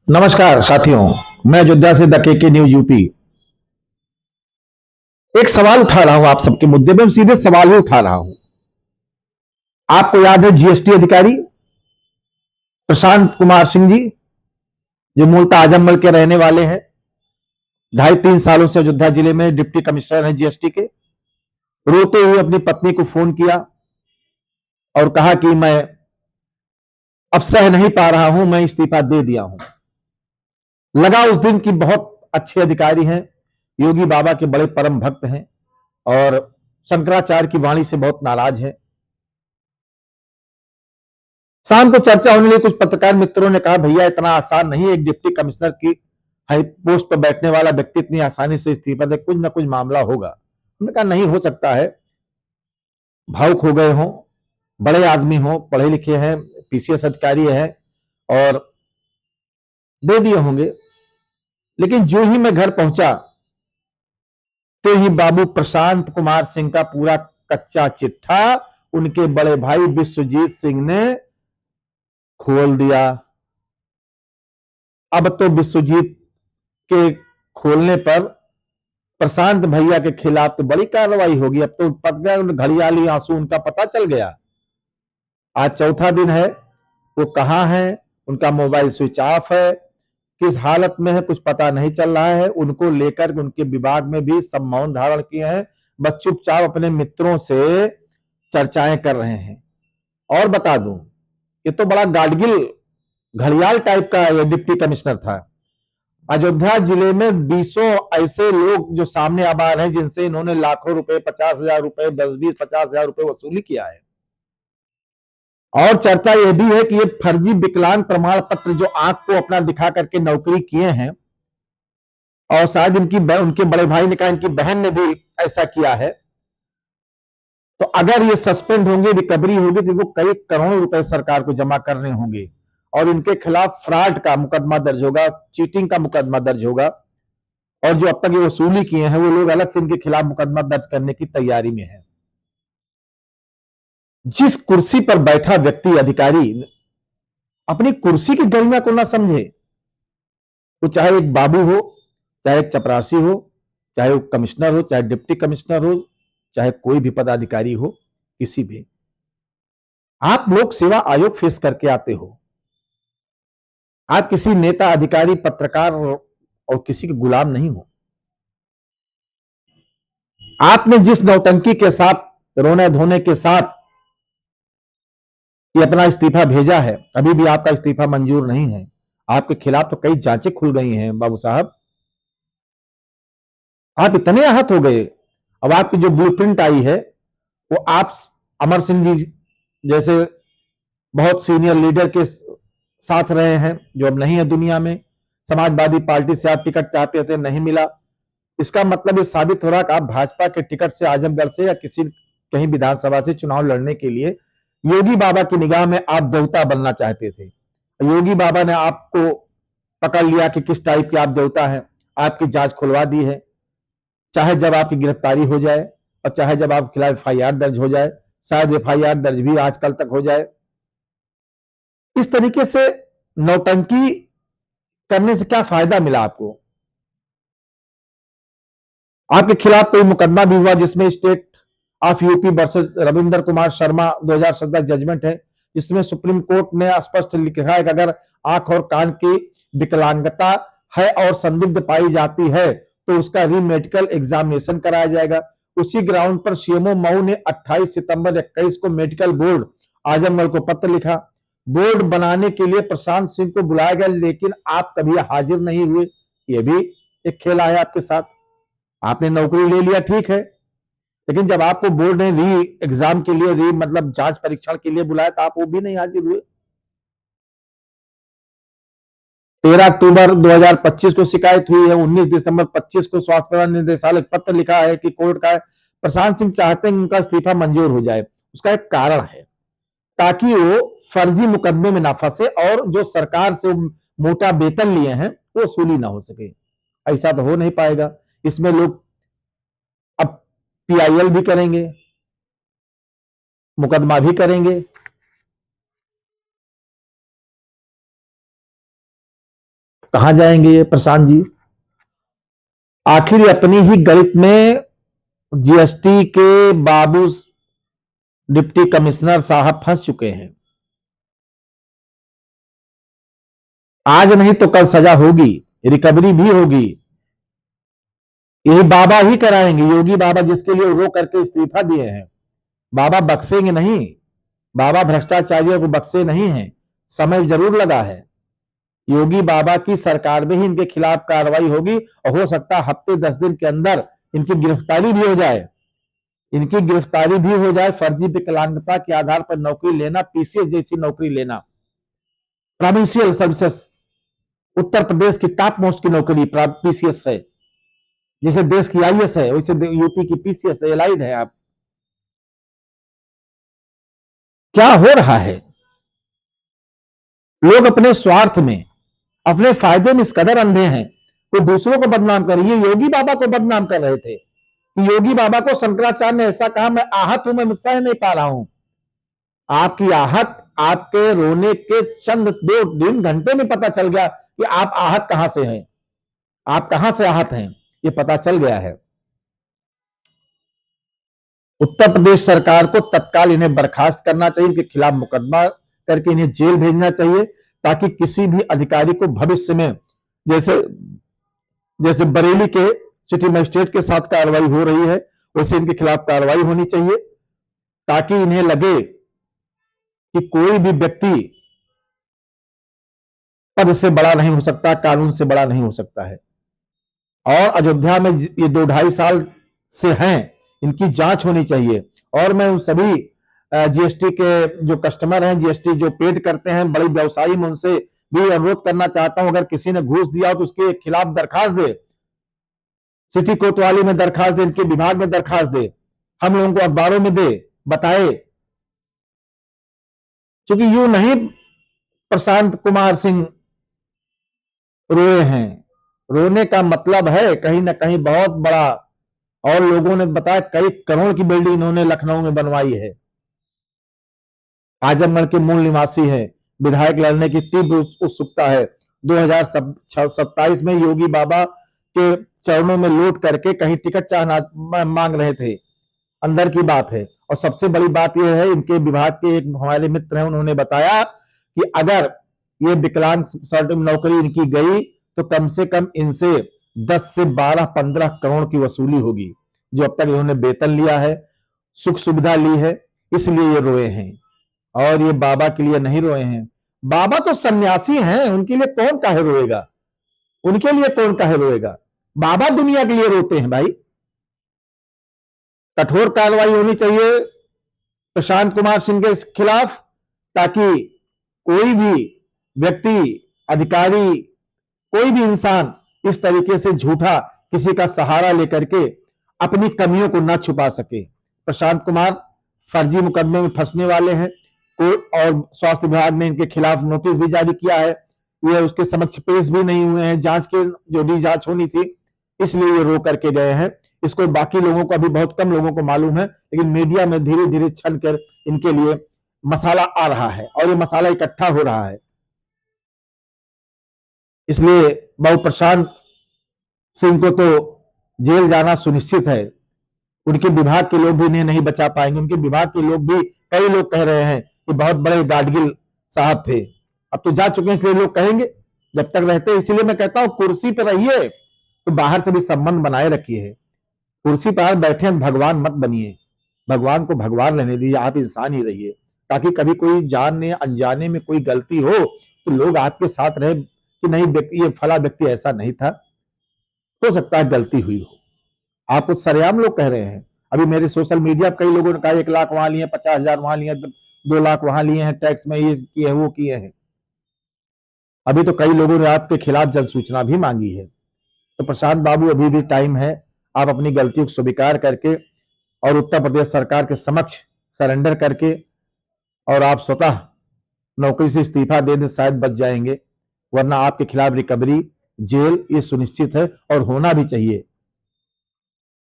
नमस्कार साथियों। मैं अयोध्या से द के न्यूज यूपी एक सवाल उठा रहा हूं आप सबके मुद्दे पे। सीधे सवाल ही उठा रहा हूं। आपको याद है जीएसटी अधिकारी प्रशांत कुमार सिंह जी, जो मूलतः आजमगढ़ के रहने वाले हैं, 2.5-3 सालों से अयोध्या जिले में डिप्टी कमिश्नर हैं जीएसटी के। रोते हुए अपनी पत्नी को फोन किया और कहा कि मैं अब सह नहीं पा रहा हूं, मैं इस्तीफा दे दिया हूं। लगा उस दिन की बहुत अच्छे अधिकारी हैं, योगी बाबा के बड़े परम भक्त हैं और शंकराचार्य की वाणी से बहुत नाराज है। शाम को चर्चा होने लगी। कुछ पत्रकार मित्रों ने कहा, भैया इतना आसान नहीं है, एक डिप्टी कमिश्नर की हाई पोस्ट पर बैठने वाला व्यक्ति इतनी आसानी से इस्तीफा दे, कुछ ना कुछ मामला होगा। हमने कहा नहीं हो सकता है, भावुक हो गए हों, बड़े आदमी हों, पढ़े लिखे हैं, पीसीएस अधिकारी है और दे दिए होंगे। लेकिन जो ही मैं घर पहुंचा तो ही बाबू प्रशांत कुमार सिंह का पूरा कच्चा चिट्ठा उनके बड़े भाई विश्वजीत सिंह ने खोल दिया। अब तो विश्वजीत के खोलने पर प्रशांत भैया के खिलाफ तो बड़ी कार्रवाई होगी। अब तो पक गया, घड़ियाली आंसू उनका पता चल गया। आज चौथा दिन है, वो कहां है, उनका मोबाइल स्विच ऑफ है, किस हालत में है कुछ पता नहीं चल रहा है। उनको लेकर उनके विभाग में भी सब मौन धारण किए हैं, बस चुपचाप अपने मित्रों से चर्चाएं कर रहे हैं। और बता दूं, ये तो बड़ा गाडगिल घड़ियाल टाइप का ये डिप्टी कमिश्नर था। अयोध्या जिले में 20 ऐसे लोग जो सामने अब आ रहे हैं जिनसे इन्होंने लाखों रुपए, 50,000 रुपए, 10-20-50,000 रुपए वसूली किया है। और चर्चा यह भी है कि ये फर्जी विकलांग प्रमाण पत्र जो आंख को अपना दिखा करके नौकरी किए हैं, और शायद उनके बड़े भाई ने कहा इनकी बहन ने भी ऐसा किया है, तो अगर ये सस्पेंड होंगे, रिकवरी होगी, तो इनको कई करोड़ों रुपए सरकार को जमा करने होंगे और इनके खिलाफ फ्रॉड का मुकदमा दर्ज होगा, चीटिंग का मुकदमा दर्ज होगा। और जो अब तक ये वसूली किए हैं वो लोग अलग से इनके खिलाफ मुकदमा दर्ज करने की तैयारी में है। जिस कुर्सी पर बैठा व्यक्ति, अधिकारी, अपनी कुर्सी की गरिमा को ना समझे, वो चाहे एक बाबू हो, चाहे एक चपरासी हो, चाहे वो कमिश्नर हो, चाहे डिप्टी कमिश्नर हो, चाहे कोई भी पदाधिकारी हो, किसी भी, आप लोक सेवा आयोग फेस करके आते हो। आप किसी नेता, अधिकारी, पत्रकार और किसी के गुलाम नहीं हो। आपने जिस नौटंकी के साथ, रोने धोने के साथ ये अपना इस्तीफा भेजा है, अभी भी आपका इस्तीफा मंजूर नहीं है। आपके खिलाफ तो कई जांचें खुल गई हैं बाबू साहब। आप इतने आहत हो गए, अब आपकी जो ब्लूप्रिंट आई है वो आप अमर सिंह जी जैसे बहुत सीनियर लीडर के साथ रहे हैं जो अब नहीं है दुनिया में। समाजवादी पार्टी से आप टिकट चाहते थे, नहीं मिला। इसका मतलब ये साबित हो रहा कि आप भाजपा के टिकट से, आजमगढ़ से या किसी कहीं विधानसभा से चुनाव लड़ने के लिए योगी बाबा की निगाह में आप देवता बनना चाहते थे। योगी बाबा ने आपको पकड़ लिया कि किस टाइप के आप देवता हैं, आपकी जांच खुलवा दी है। चाहे जब आपकी गिरफ्तारी हो जाए और चाहे जब आपके खिलाफ एफआईआर दर्ज हो जाए, शायद एफआईआर दर्ज भी आजकल तक हो जाए। इस तरीके से नौटंकी करने से क्या फायदा मिला आपको? आपके खिलाफ कोई मुकदमा भी हुआ जिसमें state of UP versus Ravindra Kumar Sharma 2017 judgment है, जिसमें सुप्रीम कोर्ट ने स्पष्ट लिखा है कि अगर आंख और कान की विकलांगता है और संदिग्ध पाई जाती है तो उसका रीमेडिकल एग्जामिनेशन कराया जाएगा। उसी ग्राउंड पर सीएमओ मऊ ने 28 सितंबर 21 को मेडिकल बोर्ड आजमगढ़ को पत्र लिखा। बोर्ड बनाने के लिए प्रशांत सिंह को बुलाया गया, लेकिन आप कभी हाजिर नहीं हुए। यह भी एक खेल आया आपके साथ। आपने नौकरी ले लिया, ठीक है, लेकिन जब आपको बोर्ड ने री एग्जाम के लिए, री मतलब जांच परीक्षण के लिए बुलाया, तो आप वो भी नहीं हाजिर हुए। 13 अक्टूबर 2025 को शिकायत हुई है, 19 दिसंबर 25 को स्वास्थ्य प्रबंधन निदेशालय पत्र लिखा है कि कोर्ट का प्रशांत सिंह चाहते हैं उनका इस्तीफा मंजूर हो जाए। उसका एक कारण है, ताकि वो फर्जी मुकदमे में ना फंसे और जो सरकार से मोटा वेतन लिए हैं वो वसूली ना हो सके। ऐसा तो हो नहीं पाएगा। इसमें लोग अब पीआईएल भी करेंगे, मुकदमा भी करेंगे। कहां जाएंगे ये प्रशांत जी? आखिर अपनी ही गलित में जीएसटी के बाबू डिप्टी कमिश्नर साहब फंस चुके हैं। आज नहीं तो कल सजा होगी, रिकवरी भी होगी। यही बाबा ही कराएंगे, योगी बाबा जिसके लिए रो करके इस्तीफा दिए हैं। बाबा बख्शेंगे नहीं, बाबा भ्रष्टाचारियों को बख्शे नहीं है। समय जरूर लगा है। योगी बाबा की सरकार में ही इनके खिलाफ कार्रवाई होगी और हो सकता है हफ्ते 10 दिन के अंदर इनकी गिरफ्तारी भी हो जाए। इनकी गिरफ्तारी भी हो जाए। फर्जी विकलांगता के आधार पर नौकरी लेना, पीसीएस जैसी नौकरी लेना, प्रोविंशियल सर्विसेज, उत्तर प्रदेश की टॉप मोस्ट की नौकरी पीसीएस है, जैसे देश की आईएएस है वैसे यूपी की पीसीएस है, एलाइड है। आप क्या हो रहा है? लोग अपने स्वार्थ में, अपने फायदे में इस कदर अंधे हैं, तो दूसरों को बदनाम कर रही है। योगी बाबा को बदनाम कर रहे थे कि योगी बाबा को शंकराचार्य ने ऐसा कहा, मैं आहत हूं, मैं सह नहीं पा रहा हूं। आपकी आहत आपके रोने के चंद 2 घंटे में पता चल गया कि आप आहत कहां से हैं, आप कहां से आहत हैं, ये पता चल गया है। उत्तर प्रदेश सरकार को तत्काल इन्हें बर्खास्त करना चाहिए, इनके खिलाफ मुकदमा करके इन्हें जेल भेजना चाहिए, ताकि किसी भी अधिकारी को भविष्य में, जैसे जैसे बरेली के सिटी मजिस्ट्रेट के साथ कार्रवाई हो रही है, वैसे इनके खिलाफ कार्रवाई होनी चाहिए, ताकि इन्हें लगे कि कोई भी व्यक्ति पद से बड़ा नहीं हो सकता, कानून से बड़ा नहीं हो सकता है। और अयोध्या में ये 2-2.5 साल से हैं, इनकी जांच होनी चाहिए। और मैं उन सभी जीएसटी के जो कस्टमर हैं, जीएसटी जो पेड करते हैं, बड़े व्यवसायी, में उनसे भी अनुरोध करना चाहता हूं, अगर किसी ने घूस दिया हो तो उसके खिलाफ दरखास्त दे, सिटी कोतवाली में दरखास्त दे, इनके विभाग में दरखास्त दे, हम लोगों को अखबारों में दे, बताए। क्योंकि यूं नहीं प्रशांत कुमार सिंह रोए हैं, रोने का मतलब है कहीं ना कहीं बहुत बड़ा। और लोगों ने बताया कई करोड़ की बिल्डिंग इन्होंने लखनऊ में बनवाई है। आजमगढ़ के मूल निवासी है, विधायक लड़ने की तीव्र उत्सुकता है। 2027 में योगी बाबा के चरणों में लौट करके कहीं टिकट चाहना मांग रहे थे, अंदर की बात है। और सबसे बड़ी बात यह है, इनके विभाग के एक हमारे मित्र हैं, उन्होंने बताया कि अगर ये विकलांग नौकरी इनकी गई तो कम से कम इनसे 10 से 12-15 करोड़ की वसूली होगी, जो अब तक इन्होंने वेतन लिया है, सुख सुविधा ली है, इसलिए ये रोए हैं। और ये बाबा के लिए नहीं रोए हैं। बाबा तो सन्यासी हैं, उनके लिए कौन काहे रोएगा, उनके लिए कौन काहे रोएगा। बाबा दुनिया के लिए रोते हैं भाई। कठोर कार्रवाई होनी चाहिए प्रशांत कुमार सिंह के खिलाफ, ताकि कोई भी व्यक्ति, अधिकारी, कोई भी इंसान इस तरीके से झूठा किसी का सहारा लेकर के अपनी कमियों को ना छुपा सके। प्रशांत कुमार फर्जी मुकदमे में फंसने वाले हैं, और स्वास्थ्य विभाग ने इनके खिलाफ नोटिस भी जारी किया है। ये उसके समक्ष पेश भी नहीं हुए हैं, जांच के जो भी जांच होनी थी, इसलिए ये रो करके गए हैं। इसको बाकी लोगों को, अभी बहुत कम लोगों को मालूम है, लेकिन मीडिया में धीरे धीरे छन कर इनके लिए मसाला आ रहा है और ये मसाला इकट्ठा हो रहा है। इसलिए बाबू प्रशांत सिंह को तो जेल जाना सुनिश्चित है। उनके विभाग के लोग भी इन्हें नहीं बचा पाएंगे। उनके विभाग के लोग भी, कई लोग कह रहे हैं कि बहुत बड़े गाडगिल साहब थे, अब तो जा चुके हैं, इसलिए लोग कहेंगे जब तक रहते। इसलिए मैं कहता हूं कुर्सी पर रहिए तो बाहर से भी संबंध बनाए रखिए। कुर्सी पर बैठे भगवान मत बनिए, भगवान को भगवान रहने दीजिए, आप इंसान ही रहिए, ताकि कभी कोई जानने अनजाने में कोई गलती हो तो लोग आपके साथ रहे कि नहीं, ये फला व्यक्ति ऐसा नहीं था, हो सकता है गलती हुई हो। आप कुछ सरेआम लोग कह रहे हैं। अभी मेरे सोशल मीडिया पर कई लोगों ने कहा 1 लाख वहां लिए, 50,000 वहां लिए, 2 लाख वहां लिए हैं, टैक्स में ये किए, वो किए हैं। अभी तो कई लोगों ने आपके खिलाफ जनसूचना भी मांगी है। तो प्रशांत बाबू, अभी भी टाइम है, आप अपनी गलतियों को स्वीकार करके और उत्तर प्रदेश सरकार के समक्ष सरेंडर करके और आप स्वतः नौकरी से इस्तीफा देने शायद बच जाएंगे, वरना आपके खिलाफ रिकवरी, जेल, ये सुनिश्चित है और होना भी चाहिए।